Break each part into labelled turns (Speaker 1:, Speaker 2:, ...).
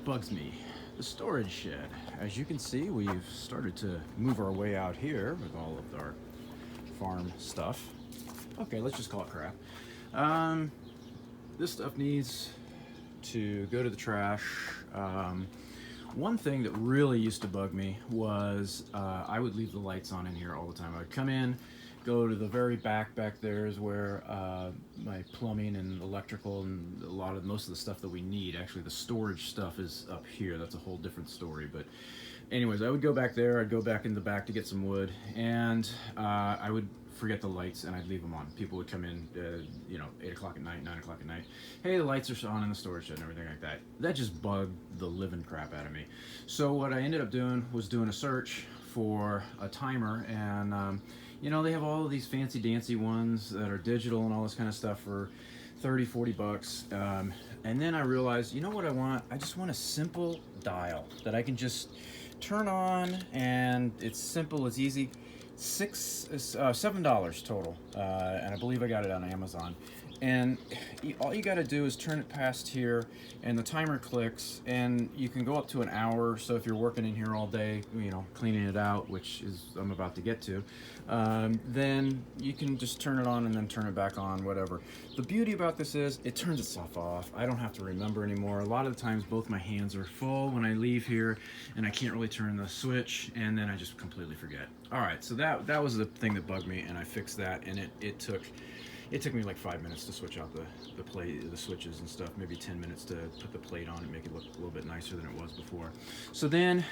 Speaker 1: bugs me. The storage shed. As you can see, we've started to move our way out here with all of our farm stuff. Okay, let's just call it crap. Um, this stuff needs to go to the trash. One thing that really used to bug me was I would leave the lights on in here all the time. I'd come in, go to the very back there is where my plumbing and electrical and most of the stuff that we need, actually the storage stuff is up here. That's a whole different story. But anyways, I would go back there. I'd go back in the back to get some wood, and I would forget the lights and I'd leave them on. People would come in, 8 o'clock at night, 9 o'clock at night. Hey, the lights are on in the storage shed and everything like that. That just bugged the living crap out of me. So what I ended up doing was doing a search for a timer, and they have all of these fancy dancy ones that are digital and all this kind of stuff for 30, 40 bucks. And then I realized, you know what I want? I just want a simple dial that I can just turn on, and it's simple, it's easy. $7 total, and I believe I got it on Amazon. And all you got to do is turn it past here, and the timer clicks, and you can go up to an hour. So if you're working in here all day, cleaning it out, which is I'm about to get to, then you can just turn it on and then turn it back on, whatever. The beauty about this is it turns itself off. I don't have to remember anymore. A lot of the times both my hands are full when I leave here, and I can't really turn the switch, and then I just completely forget. All right, so that was the thing that bugged me, and I fixed that, and it took me like 5 minutes to switch out the switches and stuff, maybe 10 minutes to put the plate on and make it look a little bit nicer than it was before. So then,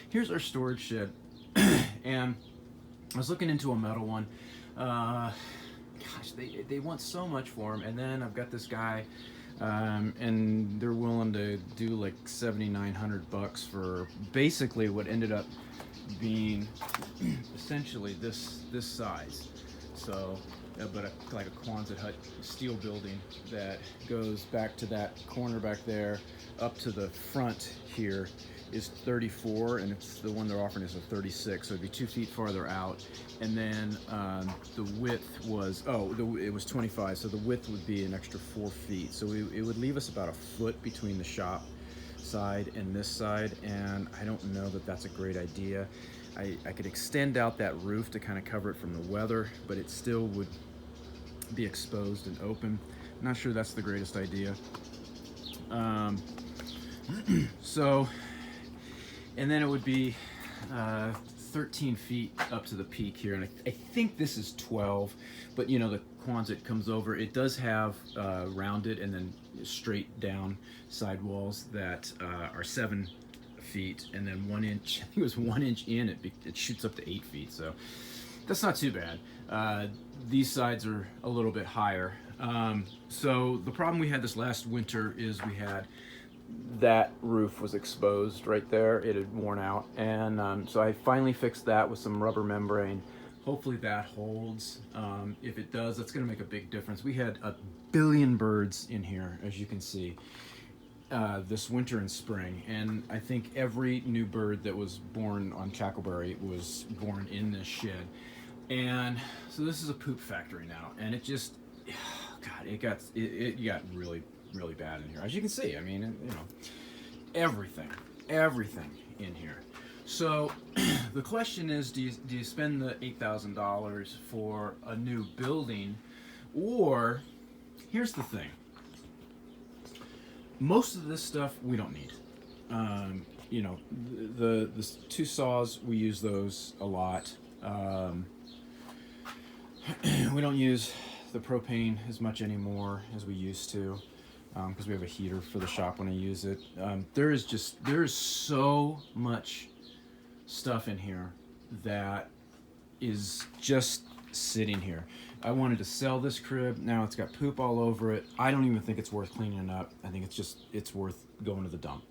Speaker 1: here's our storage shed, and I was looking into a metal one. They want so much for them, and then I've got this guy, and they're willing to do like $7,900 for basically what ended up being essentially this size. So, but like a Quonset hut steel building that goes back to that corner back there, up to the front here is 34, and it's the one they're offering is a 36, so it'd be 2 feet farther out. And then the width was it was 25, so the width would be an extra 4 feet. So it would leave us about a foot between the shop side and this side, and I don't know that that's a great idea. I could extend out that roof to kind of cover it from the weather, but it still would be exposed and open. I'm not sure that's the greatest idea. So, and then it would be 13 feet up to the peak here, and I think this is 12, but the Quonset comes over. It does have rounded and then straight down sidewalls that are 7 feet, and then 1 inch. I think it was 1 inch in. It shoots up to 8 feet, so that's not too bad. These sides are a little bit higher. So the problem we had this last winter is we had that roof was exposed right there. It had worn out, and so I finally fixed that with some rubber membrane. Hopefully that holds. If it does, that's going to make a big difference. We had a billion birds in here, as you can see, this winter and spring, and I think every new bird that was born on Cackleberry was born in this shed. And so this is a poop factory now, and it just, God, it got really, really bad in here. As you can see, I mean, everything in here. So the question is, do you spend the $8,000 for a new building, or here's the thing. Most of this stuff we don't need. The two saws, we use those a lot. We don't use the propane as much anymore as we used to, because we have a heater for the shop when I use it. There is so much stuff in here that is just sitting here. I wanted to sell this crib. Now it's got poop all over it. I don't even think it's worth cleaning up. I think it's worth going to the dump.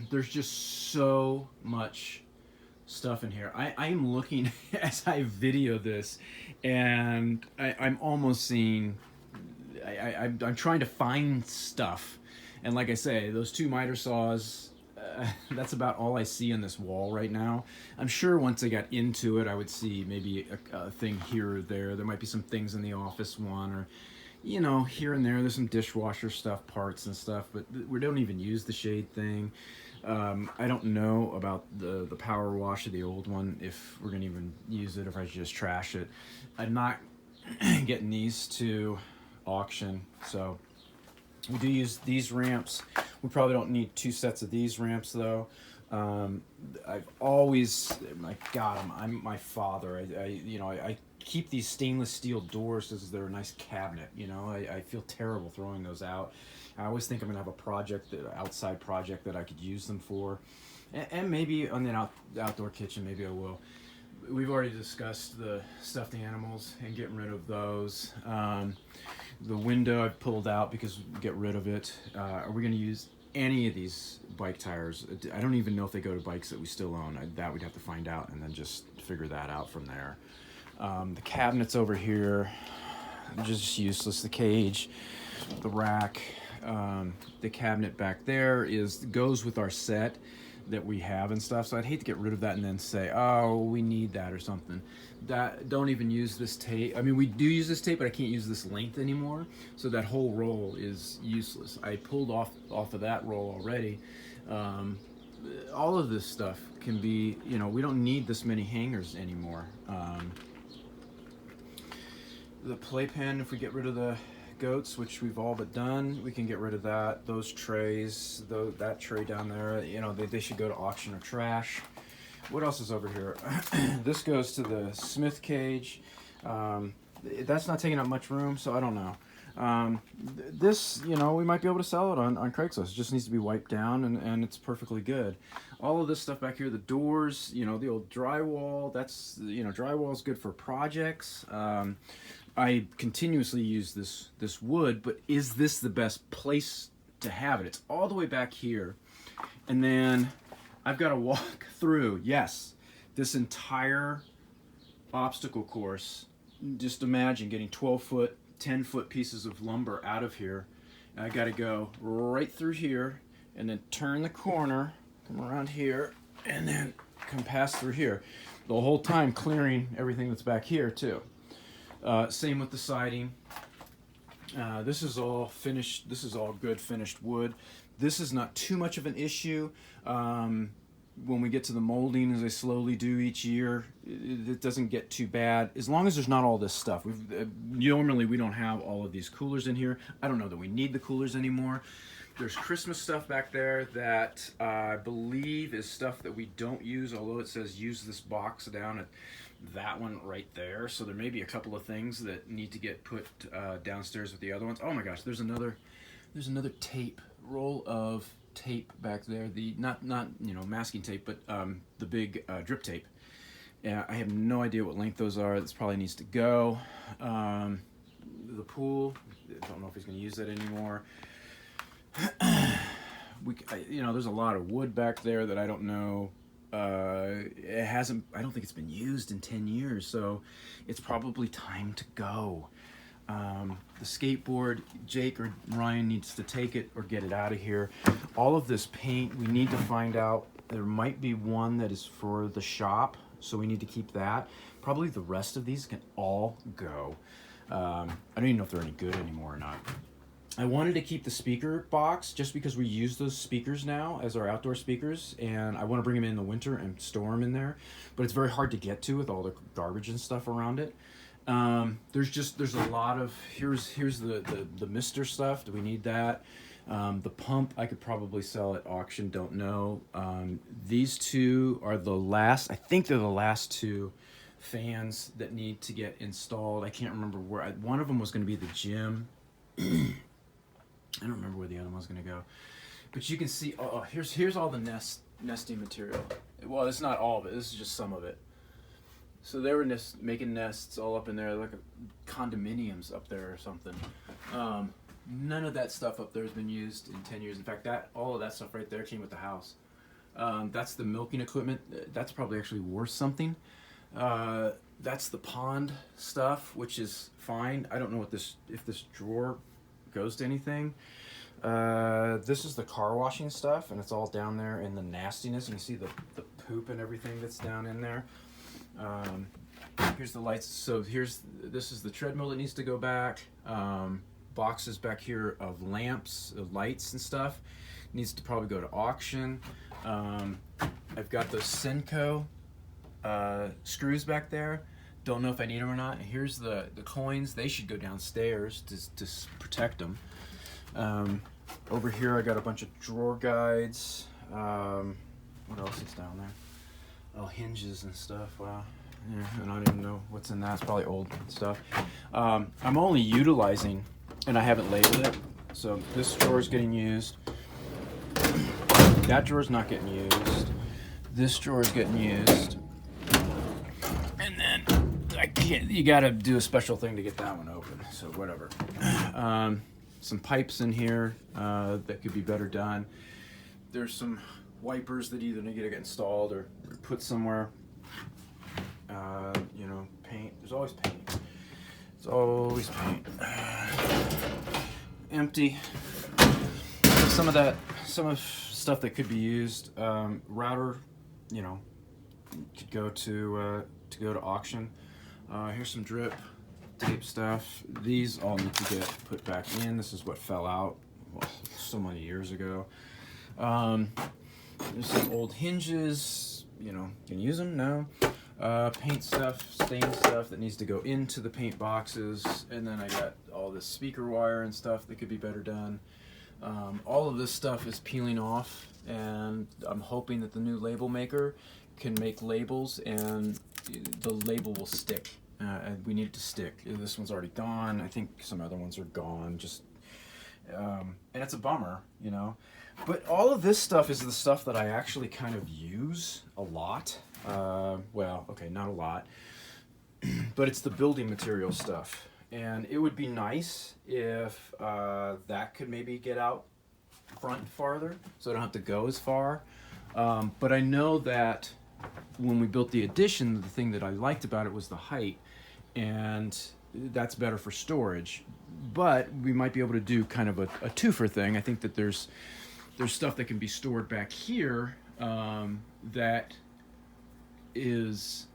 Speaker 1: There's just so much stuff in here. I'm looking as I video this, and I'm almost seeing. I'm trying to find stuff, and like I say, those two miter saws. That's about all I see on this wall right now. I'm sure once I got into it, I would see maybe a thing here or there. There might be some things in the office one, or you know, here and there, there's some dishwasher stuff, parts and stuff, but we don't even use the shade thing. I don't know about the power wash of the old one, if we're gonna even use it, if I should just trash it. I'm not getting these to auction, so we do use these ramps. We probably don't need 2 sets of these ramps though. I've always, my God, I'm my father. I keep these stainless steel doors because they're a nice cabinet. You know, I feel terrible throwing those out. I always think I'm gonna have a project, outside project that I could use them for, and maybe on the outdoor kitchen, maybe I will. We've already discussed the stuffed animals and getting rid of those. The window I've pulled out because we get rid of it. Are we gonna use any of these bike tires? I don't even know if they go to bikes that we still own. That we'd have to find out and then just figure that out from there. The cabinets over here, just useless. The cage, the rack, the cabinet back there goes with our set that we have and stuff. So I'd hate to get rid of that and then say, oh, we need that or something. Don't even use this tape. I mean, we do use this tape, but I can't use this length anymore. So that whole roll is useless. I pulled off of that roll already. All of this stuff can be, you know, we don't need this many hangers anymore. The playpen, if we get rid of the goats, which we've all but done, we can get rid of that. Those trays, that tray down there, you know, they should go to auction or trash. What else is over here? This goes to the Smith cage. That's not taking up much room, so I don't know. This, you know, we might be able to sell it on Craigslist. It just needs to be wiped down, and it's perfectly good. All of this stuff back here, the doors, you know, the old drywall, that's, you know, drywall is good for projects. I continuously use this wood, but is this the best place to have it? It's all the way back here, and then I've got to walk through, yes, this entire obstacle course. Just imagine getting 12-foot, 10-foot pieces of lumber out of here. I got to go right through here, and then turn the corner, come around here, and then come past through here. The whole time clearing everything that's back here too. Same with the siding. This is all finished. This is all good finished wood. This is not too much of an issue. When we get to the molding, as I slowly do each year, it doesn't get too bad. As long as there's not all this stuff. Normally we don't have all of these coolers in here. I don't know that we need the coolers anymore. There's Christmas stuff back there that I believe is stuff that we don't use, although it says use this box down at that one right there. So there may be a couple of things that need to get put downstairs with the other ones. Oh my gosh, there's another tape, roll of tape back there. The not you know, masking tape, but the big drip tape. Yeah, I have no idea what length those are. This probably needs to go. The pool, I don't know if he's going to use that anymore. You know, there's a lot of wood back there that I don't know. It hasn't, I don't think it's been used in 10 years, so it's probably time to go. The skateboard, Jake or Ryan needs to take it or get it out of here. All of this paint, we need to find out. There might be one that is for the shop, so we need to keep that. Probably the rest of these can all go. I don't even know if they're any good anymore or not. I wanted to keep the speaker box just because we use those speakers now as our outdoor speakers, and I want to bring them in the winter and store them in there, but it's very hard to get to with all the garbage and stuff around it. There's a lot of, here's the Mister stuff. Do we need that? The pump I could probably sell at auction, don't know. These two are the last, I think they're the last two fans that need to get installed. I can't remember where, one of them was going to be the gym. I don't remember where the other one's going to go. But you can see, here's all the nesting material. Well, it's not all of it. This is just some of it. So they were making nests all up in there, like condominiums up there or something. None of that stuff up there has been used in 10 years. In fact, all of that stuff right there came with the house. That's the milking equipment. That's probably actually worth something. That's the pond stuff, which is fine. I don't know if this drawer goes to anything. This is the car washing stuff, and it's all down there in the nastiness. You can see the poop and everything that's down in there. Here's the lights. So this is the treadmill that needs to go back. boxes back here of lamps, lights and stuff. Needs to probably go to auction. I've got those Senko screws back there. Don't know if I need them or not. Here's the coins. They should go downstairs to protect them. Over here I got a bunch of drawer guides. What else is down there? Oh, hinges and stuff. Wow. Yeah, and I don't even know what's in that. It's probably old stuff. I'm only utilizing, and I haven't labeled it. So this drawer is getting used. That drawer's not getting used. This drawer is getting used. And then I can't. You got to do a special thing to get that one open. So whatever. Some pipes in here that could be better done. There's some wipers that either need to get installed or put somewhere. You know, paint. There's always paint. It's always paint. Empty. Some of stuff that could be used. Router, you know, could go to auction. Here's some drip tape stuff. These all need to get put back in. This is what fell out so many years ago. There's some old hinges. You know, can you use them? No. Paint stuff, stain stuff that needs to go into the paint boxes, and then I got all this speaker wire and stuff that could be better done. All of this stuff is peeling off, and I'm hoping that the new label maker can make labels and the label will stick. And we need it to stick. This one's already gone. I think some other ones are gone. And it's a bummer, you know. But all of this stuff is the stuff that I actually kind of use a lot. Well, okay, not a lot, but it's the building material stuff. And it would be nice if that could maybe get out front farther, so I don't have to go as far. But I know that when we built the addition, the thing that I liked about it was the height, and that's better for storage. But we might be able to do kind of a twofer thing. I think that there's stuff that can be stored back here that is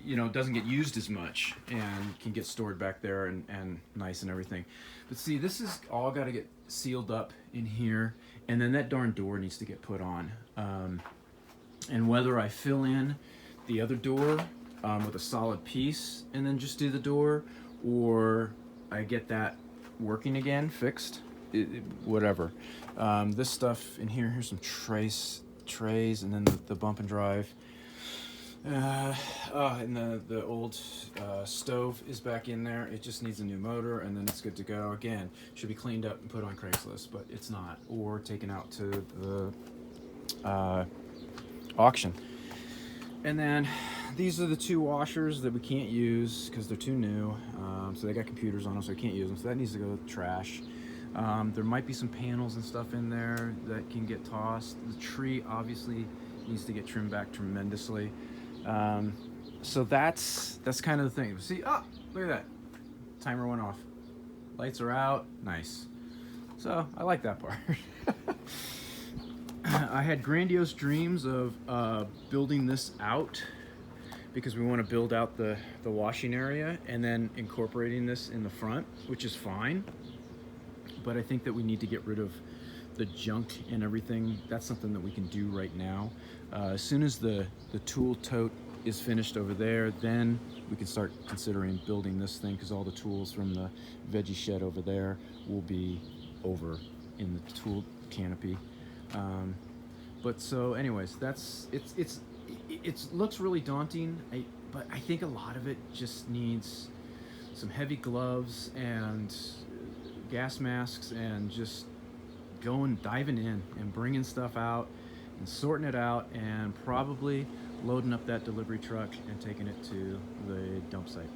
Speaker 1: you know, doesn't get used as much and can get stored back there and nice and everything. But see, this is all got to get sealed up in here, and then that darn door needs to get put on. And whether I fill in the other door with a solid piece and then just do the door, or I get that working again, fixed, whatever. This stuff in here, here's some trays, and then the bump and drive. And the old stove is back in there. It just needs a new motor, and then it's good to go. Again, should be cleaned up and put on Craigslist, but it's not, or taken out to the auction. And then these are the two washers that we can't use because they're too new. So they got computers on them, so I can't use them. So that needs to go trash. There might be some panels and stuff in there that can get tossed. The tree obviously needs to get trimmed back tremendously. So that's kind of the thing. See, oh, look at that. Timer went off. Lights are out. Nice. So I like that part. I had grandiose dreams of building this out because we want to build out the washing area and then incorporating this in the front, which is fine. But I think that we need to get rid of the junk and everything. That's something that we can do right now. As soon as the tool tote is finished over there, then we can start considering building this thing, because all the tools from the veggie shed over there will be over in the tool canopy. But so anyways, it looks really daunting, but I think a lot of it just needs some heavy gloves and gas masks and just diving in and bringing stuff out and sorting it out and probably loading up that delivery truck and taking it to the dump site.